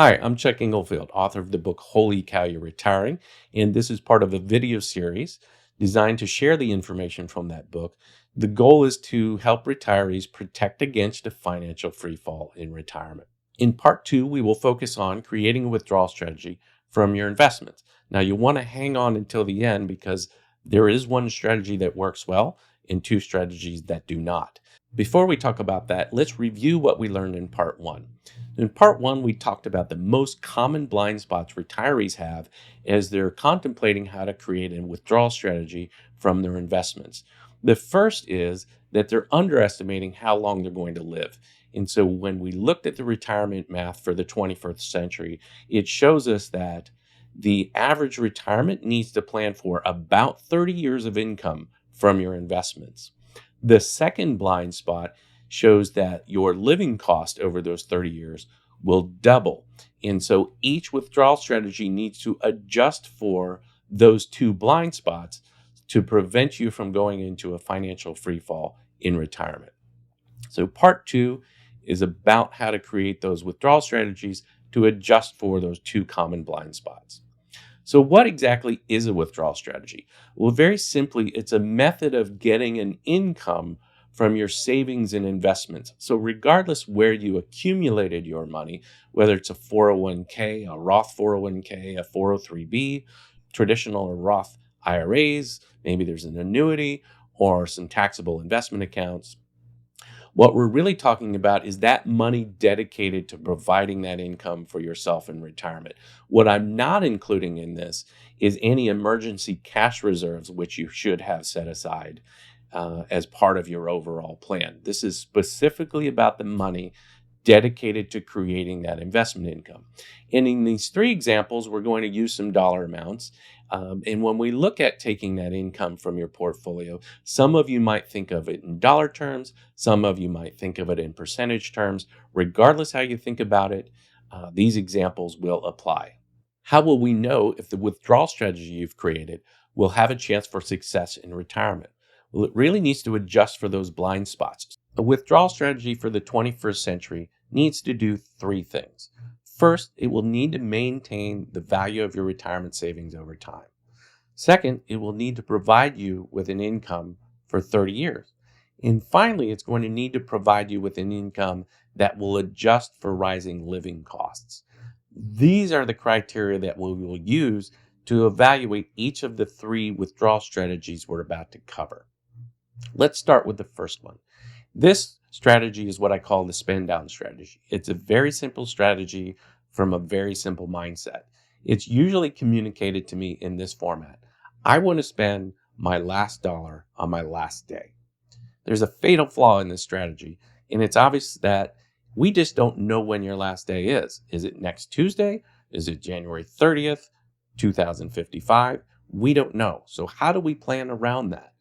Hi, I'm Chuck Inglefield, author of the book Holy Cow, You're Retiring, and this is part of a video series designed to share the information from that book. The goal is to help retirees protect against a financial freefall in retirement. In part two, we will focus on creating a withdrawal strategy from your investments. Now, you want to hang on until the end because there is one strategy that works well and two strategies that do not. Before we talk about that, let's review what we learned in part one. In part one, we talked about the most common blind spots retirees have as they're contemplating how to create a withdrawal strategy from their investments. The first is that they're underestimating how long they're going to live. And so when we looked at the retirement math for the 21st century, it shows us that the average retirement needs to plan for about 30 years of income from your investments. The second blind spot shows that your living cost over those 30 years will double. And so each withdrawal strategy needs to adjust for those two blind spots to prevent you from going into a financial freefall in retirement. So part two is about how to create those withdrawal strategies to adjust for those two common blind spots. So what exactly is a withdrawal strategy? Well, very simply, it's a method of getting an income from your savings and investments. So regardless where you accumulated your money, whether it's a 401k, a Roth 401k, a 403b, traditional or Roth IRAs, maybe there's an annuity or some taxable investment accounts. What we're really talking about is that money dedicated to providing that income for yourself in retirement. What I'm not including in this is any emergency cash reserves, which you should have set aside as part of your overall plan. This is specifically about the money dedicated to creating that investment income. And in these three examples, we're going to use some dollar amounts. And when we look at taking that income from your portfolio, some of you might think of it in dollar terms, some of you might think of it in percentage terms. Regardless how you think about it, these examples will apply. How will we know if the withdrawal strategy you've created will have a chance for success in retirement? Well, it really needs to adjust for those blind spots. A withdrawal strategy for the 21st century needs to do three things. First, it will need to maintain the value of your retirement savings over time. Second, it will need to provide you with an income for 30 years. And finally, it's going to need to provide you with an income that will adjust for rising living costs. These are the criteria that we will use to evaluate each of the three withdrawal strategies we're about to cover. Let's start with the first one. This strategy is what I call the spend down strategy. It's a very simple strategy from a very simple mindset. It's usually communicated to me in this format. I want to spend my last dollar on my last day. There's a fatal flaw in this strategy, and it's obvious that we just don't know when your last day is. Is it next Tuesday? Is it January 30th, 2055? We don't know. So how do we plan around that?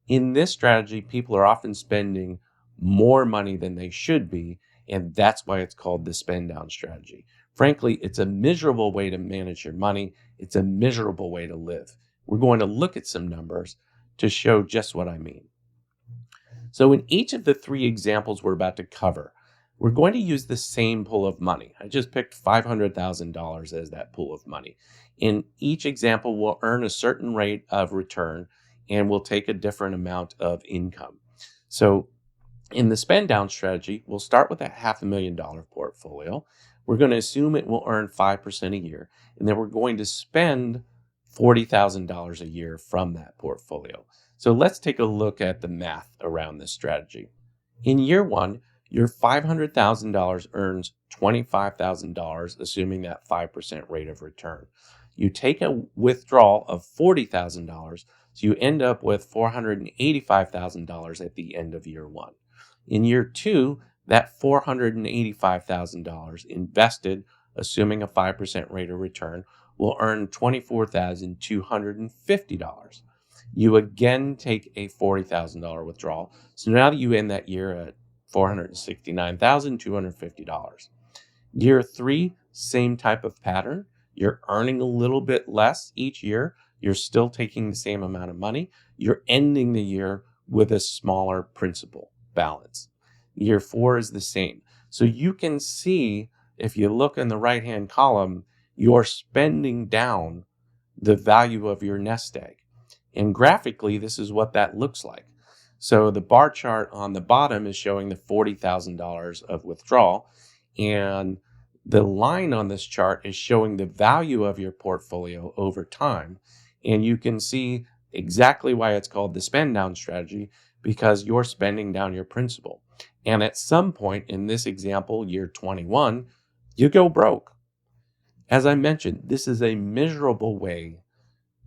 In this strategy, people are often spending more money than they should be, and that's why it's called the spend down strategy. Frankly, it's a miserable way to manage your money. It's a miserable way to live. We're going to look at some numbers to show just what I mean. So in each of the three examples we're about to cover, we're going to use the same pool of money. I just picked $500,000 as that pool of money. In each example, we'll earn a certain rate of return and we'll take a different amount of income. So in the spend down strategy, we'll start with a $500,000 portfolio. We're going to assume it will earn 5% a year, and then we're going to spend $40,000 a year from that portfolio. So let's take a look at the math around this strategy. In year one, your $500,000 earns $25,000, assuming that 5% rate of return. You take a withdrawal of $40,000, so you end up with $485,000 at the end of year one. In year two, that $485,000 invested, assuming a 5% rate of return, will earn $24,250. You again take a $40,000 withdrawal. So now that you end that year at $469,250. Year three, same type of pattern. You're earning a little bit less each year. You're still taking the same amount of money. You're ending the year with a smaller principal balance. Year four is the same. So you can see if you look in the right-hand column, you're spending down the value of your nest egg. And graphically, this is what that looks like. So the bar chart on the bottom is showing the $40,000 of withdrawal, and the line on this chart is showing the value of your portfolio over time. And you can see exactly why it's called the spend down strategy, because you're spending down your principal. And at some point in this example, year 21, you go broke. As I mentioned, this is a miserable way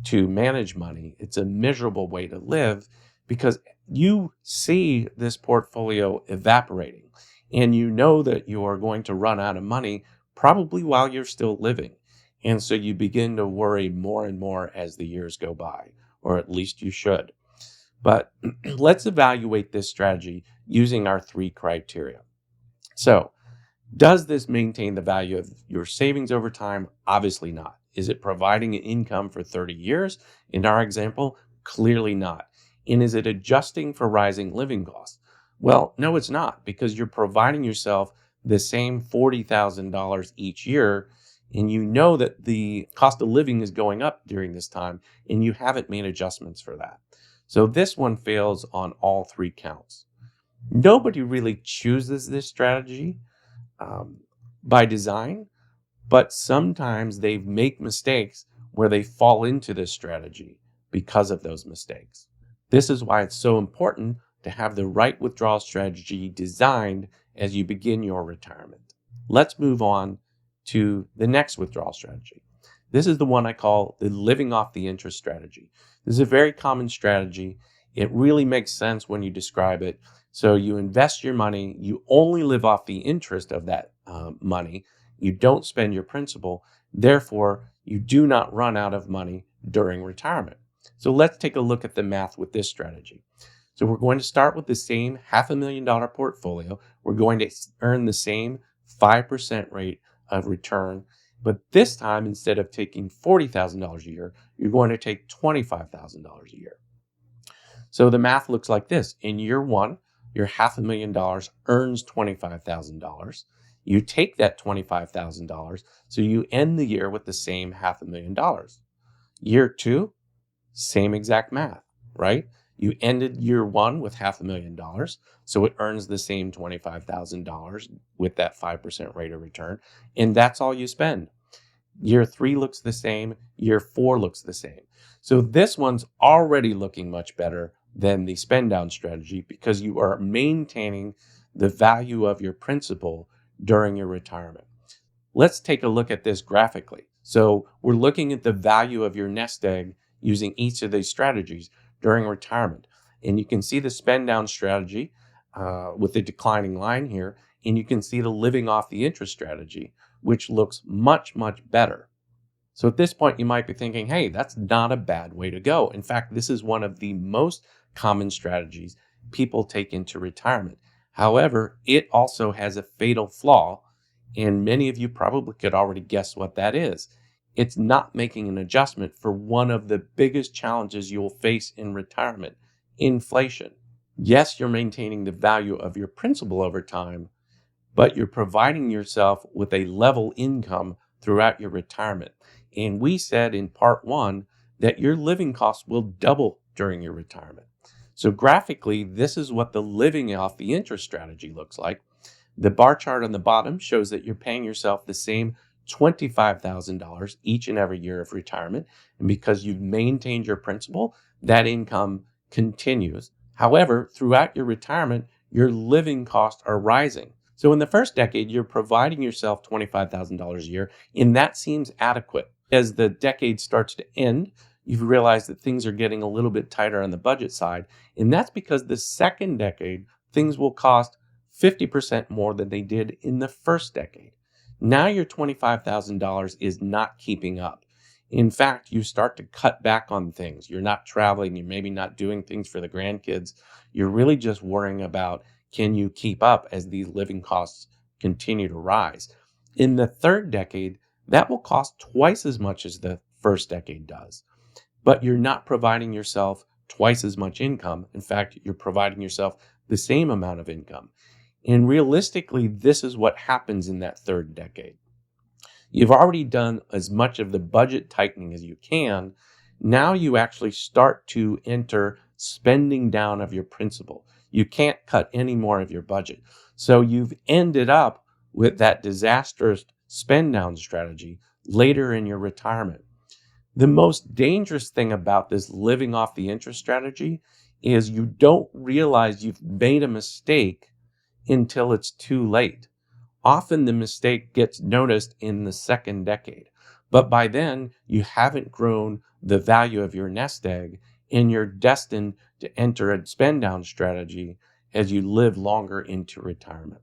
to manage money. It's a miserable way to live because you see this portfolio evaporating and you know that you are going to run out of money probably while you're still living. And so you begin to worry more and more as the years go by, or at least you should. But let's evaluate this strategy using our 3 criteria. So, does this maintain the value of your savings over time? Obviously not. Is it providing an income for 30 years? In our example, clearly not. And is it adjusting for rising living costs? Well, no, it's not, because you're providing yourself the same $40,000 each year, and you know that the cost of living is going up during this time, and you haven't made adjustments for that. So this one fails on all 3 counts. Nobody really chooses this strategy by design, but sometimes they make mistakes where they fall into this strategy because of those mistakes. This is why it's so important to have the right withdrawal strategy designed as you begin your retirement. Let's move on to the next withdrawal strategy. This is the one I call the living off the interest strategy. This is a very common strategy. It really makes sense when you describe it. So you invest your money, you only live off the interest of that money, you don't spend your principal, therefore you do not run out of money during retirement. So let's take a look at the math with this strategy. So we're going to start with the same $500,000 portfolio. We're going to earn the same 5% rate of return, but this time instead of taking $40,000 a year, you're going to take $25,000 a year. So the math looks like this. In year 1, your $500,000 earns $25,000. You take that $25,000, so you end the year with the same $500,000. Year 2, same exact math, right? You ended year 1 with $500,000, so it earns the same $25,000 with that 5% rate of return, and that's all you spend. Year 3 looks the same. Year 4 looks the same. So this one's already looking much better than the spend down strategy because you are maintaining the value of your principal during your retirement. Let's take a look at this graphically. So we're looking at the value of your nest egg using each of these strategies during retirement. And you can see the spend down strategy with the declining line here. And you can see the living off the interest strategy, which looks much, much better. So at this point, you might be thinking, hey, that's not a bad way to go. In fact, this is one of the most common strategies people take into retirement. However, it also has a fatal flaw, and many of you probably could already guess what that is. It's not making an adjustment for one of the biggest challenges you'll face in retirement, inflation. Yes, you're maintaining the value of your principal over time, but you're providing yourself with a level income throughout your retirement. And we said in part 1 that your living costs will double during your retirement. So graphically, this is what the living off the interest strategy looks like. The bar chart on the bottom shows that you're paying yourself the same $25,000 each and every year of retirement. And because you've maintained your principal, that income continues. However, throughout your retirement, your living costs are rising. So in the first decade, you're providing yourself $25,000 a year, and that seems adequate. As the decade starts to end, you've realized that things are getting a little bit tighter on the budget side, and that's because the second decade, things will cost 50% more than they did in the first decade. Now your $25,000 is not keeping up. In fact, you start to cut back on things. You're not traveling, you're maybe not doing things for the grandkids. You're really just worrying about, can you keep up as these living costs continue to rise? In the third decade, that will cost twice as much as the first decade does. But you're not providing yourself twice as much income. In fact, you're providing yourself the same amount of income. And realistically, this is what happens in that third decade. You've already done as much of the budget tightening as you can. Now you actually start to enter spending down of your principal. You can't cut any more of your budget. So you've ended up with that disastrous spend down strategy later in your retirement. The most dangerous thing about this living off the interest strategy is you don't realize you've made a mistake until it's too late. Often the mistake gets noticed in the second decade, but by then you haven't grown the value of your nest egg and you're destined to enter a spend down strategy as you live longer into retirement.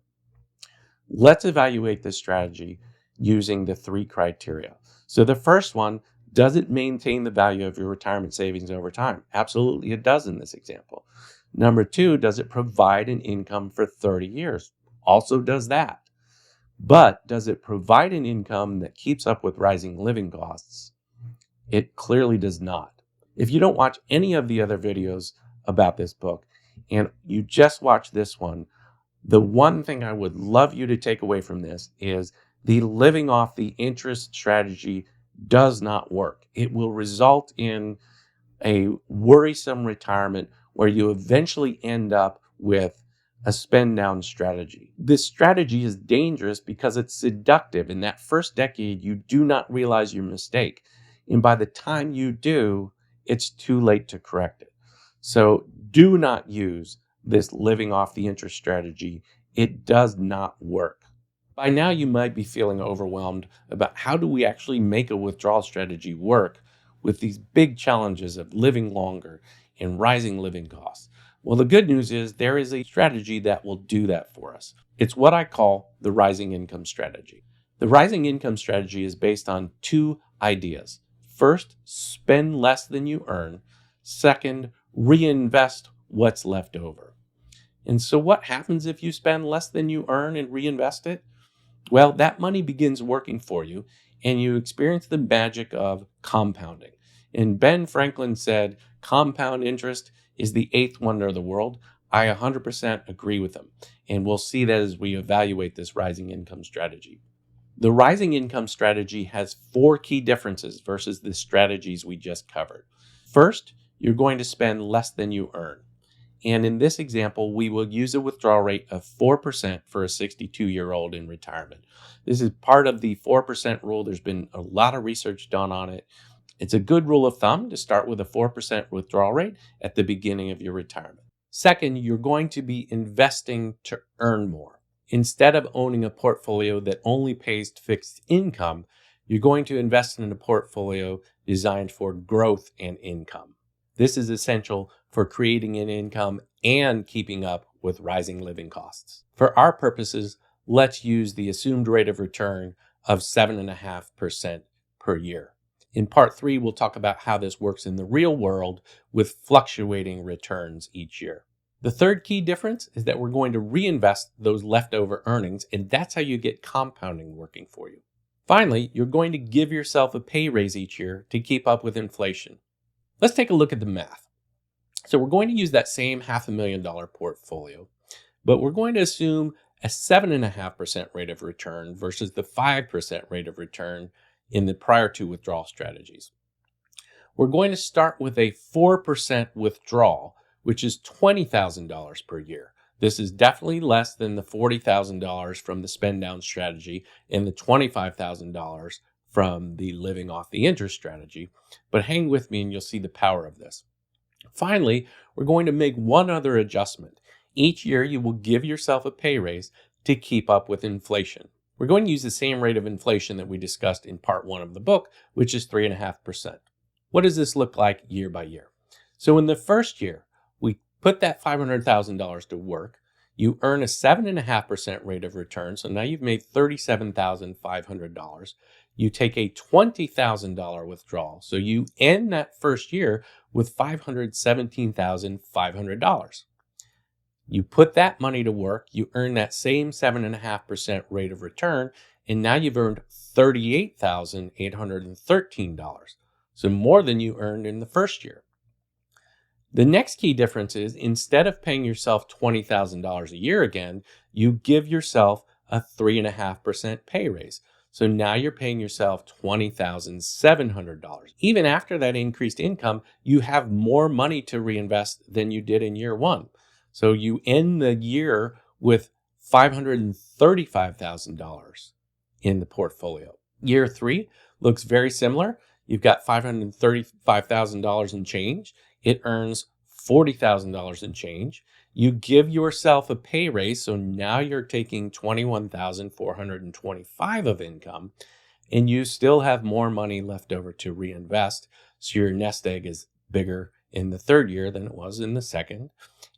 Let's evaluate this strategy using the three criteria. So the first one, does it maintain the value of your retirement savings over time? Absolutely, it does in this example. Number two, does it provide an income for 30 years? Also does that. But does it provide an income that keeps up with rising living costs? It clearly does not. If you don't watch any of the other videos about this book and you just watch this one, the one thing I would love you to take away from this is the living off the interest strategy does not work. It will result in a worrisome retirement where you eventually end up with a spend down strategy. This strategy is dangerous because it's seductive. In that first decade, you do not realize your mistake. And by the time you do, it's too late to correct it. So do not use this living off the interest strategy. It does not work. By now, you might be feeling overwhelmed about how do we actually make a withdrawal strategy work with these big challenges of living longer and rising living costs. Well, the good news is there is a strategy that will do that for us. It's what I call the rising income strategy. The rising income strategy is based on two ideas. First, spend less than you earn. Second, reinvest what's left over. And so what happens if you spend less than you earn and reinvest it? Well, that money begins working for you and you experience the magic of compounding. And Ben Franklin said, compound interest is the eighth wonder of the world. I 100% agree with him. And we'll see that as we evaluate this rising income strategy. The rising income strategy has four key differences versus the strategies we just covered. First, you're going to spend less than you earn. And in this example, we will use a withdrawal rate of 4% for a 62-year-old in retirement. This is part of the 4% rule. There's been a lot of research done on it. It's a good rule of thumb to start with a 4% withdrawal rate at the beginning of your retirement. Second, you're going to be investing to earn more. Instead of owning a portfolio that only pays fixed income, you're going to invest in a portfolio designed for growth and income. This is essential for creating an income and keeping up with rising living costs. For our purposes, let's use the assumed rate of return of 7.5% per year. In part 3, we'll talk about how this works in the real world with fluctuating returns each year. The third key difference is that we're going to reinvest those leftover earnings, and that's how you get compounding working for you. Finally, you're going to give yourself a pay raise each year to keep up with inflation. Let's take a look at the math. So we're going to use that same $500,000 portfolio, but we're going to assume a 7.5% rate of return versus the 5% rate of return in the prior two withdrawal strategies. We're going to start with a 4% withdrawal, which is $20,000 per year. This is definitely less than the $40,000 from the spend down strategy and the $25,000 from the living off the interest strategy, but hang with me and you'll see the power of this. Finally, we're going to make one other adjustment. Each year you will give yourself a pay raise to keep up with inflation. We're going to use the same rate of inflation that we discussed in part 1 of the book, which is 3.5%. What does this look like year by year? So in the first year, we put that $500,000 to work. You earn a 7.5% rate of return. So now you've made $37,500. You take a $20,000 withdrawal. So you end that first year with $517,500. You put that money to work, you earn that same 7.5% rate of return, and now you've earned $38,813. So more than you earned in the first year. The next key difference is instead of paying yourself $20,000 a year again, you give yourself a 3.5% pay raise. So now you're paying yourself $20,700. Even after that increased income, you have more money to reinvest than you did in year one. So you end the year with $535,000 in the portfolio. Year three looks very similar. You've got $535,000 in change. It earns $40,000 in change. You give yourself a pay raise, so now you're taking $21,425 of income, and you still have more money left over to reinvest. So your nest egg is bigger in the third year than it was in the second.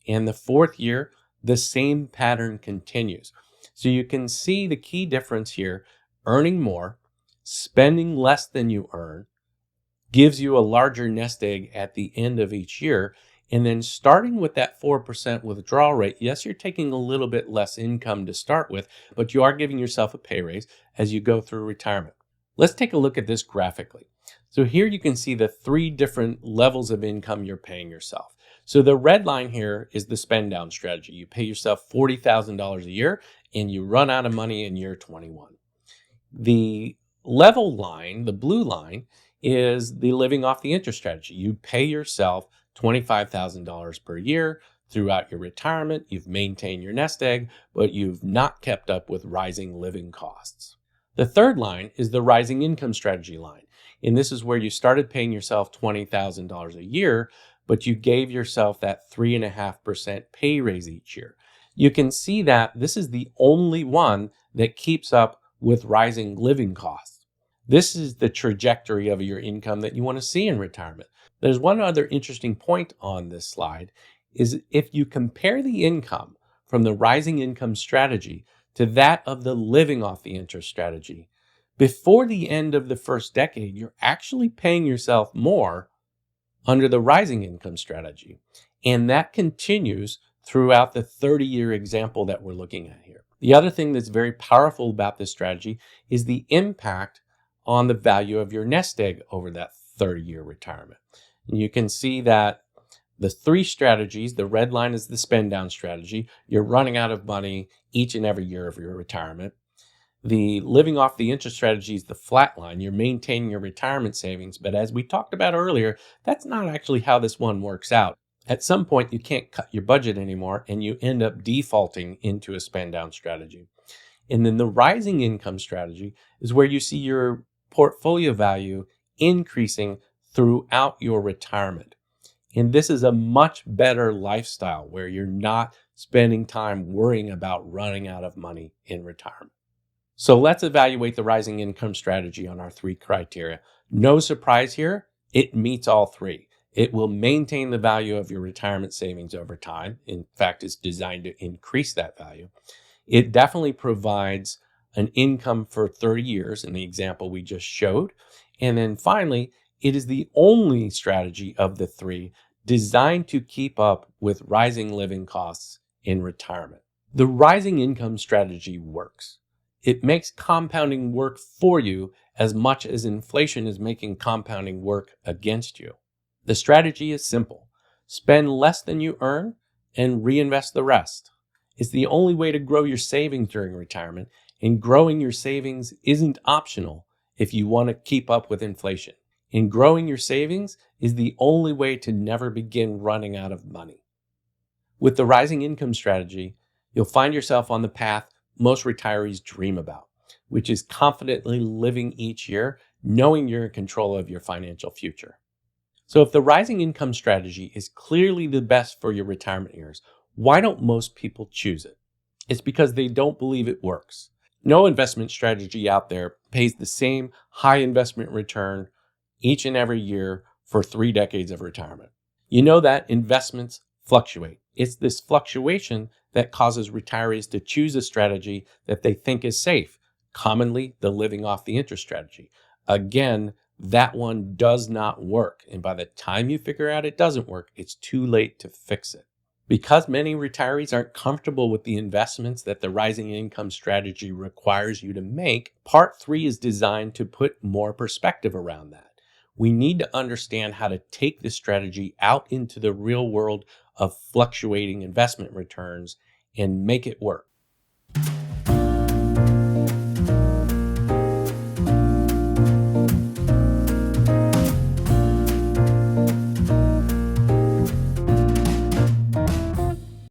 And the fourth year, the same pattern continues. So you can see the key difference here: earning more, spending less than you earn, gives you a larger nest egg at the end of each year. And then starting with that 4% withdrawal rate, yes, you're taking a little bit less income to start with, but you are giving yourself a pay raise as you go through retirement. Let's take a look at this graphically. So here you can see the three different levels of income you're paying yourself. So the red line here is the spend down strategy. You pay yourself $40,000 a year and you run out of money in year 21. The level line, the blue line, is the living off the interest strategy. You pay yourself $25,000 per year throughout your retirement. You've maintained your nest egg, but you've not kept up with rising living costs. The third line is the rising income strategy line. And this is where you started paying yourself $20,000 a year, but you gave yourself that 3.5% pay raise each year. You can see that this is the only one that keeps up with rising living costs. This is the trajectory of your income that you want to see in retirement. There's one other interesting point on this slide is if you compare the income from the rising income strategy to that of the living off the interest strategy, before the end of the first decade, you're actually paying yourself more under the rising income strategy. And that continues throughout the 30-year example that we're looking at here. The other thing that's very powerful about this strategy is the impact on the value of your nest egg over that 30-year retirement. And you can see that the three strategies, the red line is the spend down strategy. You're running out of money each and every year of your retirement. The living off the interest strategy is the flat line. You're maintaining your retirement savings. But as we talked about earlier, that's not actually how this one works out. At some point, you can't cut your budget anymore and you end up defaulting into a spend down strategy. And then the rising income strategy is where you see your portfolio value increasing throughout your retirement. And this is a much better lifestyle where you're not spending time worrying about running out of money in retirement. So let's evaluate the rising income strategy on our three criteria. No surprise here, it meets all three. It will maintain the value of your retirement savings over time. In fact, it's designed to increase that value. It definitely provides an income for 30 years in the example we just showed. And then finally, it is the only strategy of the three designed to keep up with rising living costs in retirement. The rising income strategy works. It makes compounding work for you as much as inflation is making compounding work against you. The strategy is simple. Spend less than you earn and reinvest the rest. It's the only way to grow your savings during retirement, and growing your savings isn't optional if you want to keep up with inflation. And growing your savings is the only way to never begin running out of money. With the rising income strategy, you'll find yourself on the path most retirees dream about, which is confidently living each year, knowing you're in control of your financial future. So if the rising income strategy is clearly the best for your retirement years, why don't most people choose it? It's because they don't believe it works. No investment strategy out there pays the same high investment return each and every year for 3 decades of retirement. You know that investments fluctuate. It's this fluctuation that causes retirees to choose a strategy that they think is safe, commonly the living off the interest strategy. Again, that one does not work. And by the time you figure out it doesn't work, it's too late to fix it. Because many retirees aren't comfortable with the investments that the rising income strategy requires you to make, part 3 is designed to put more perspective around that. We need to understand how to take this strategy out into the real world of fluctuating investment returns and make it work.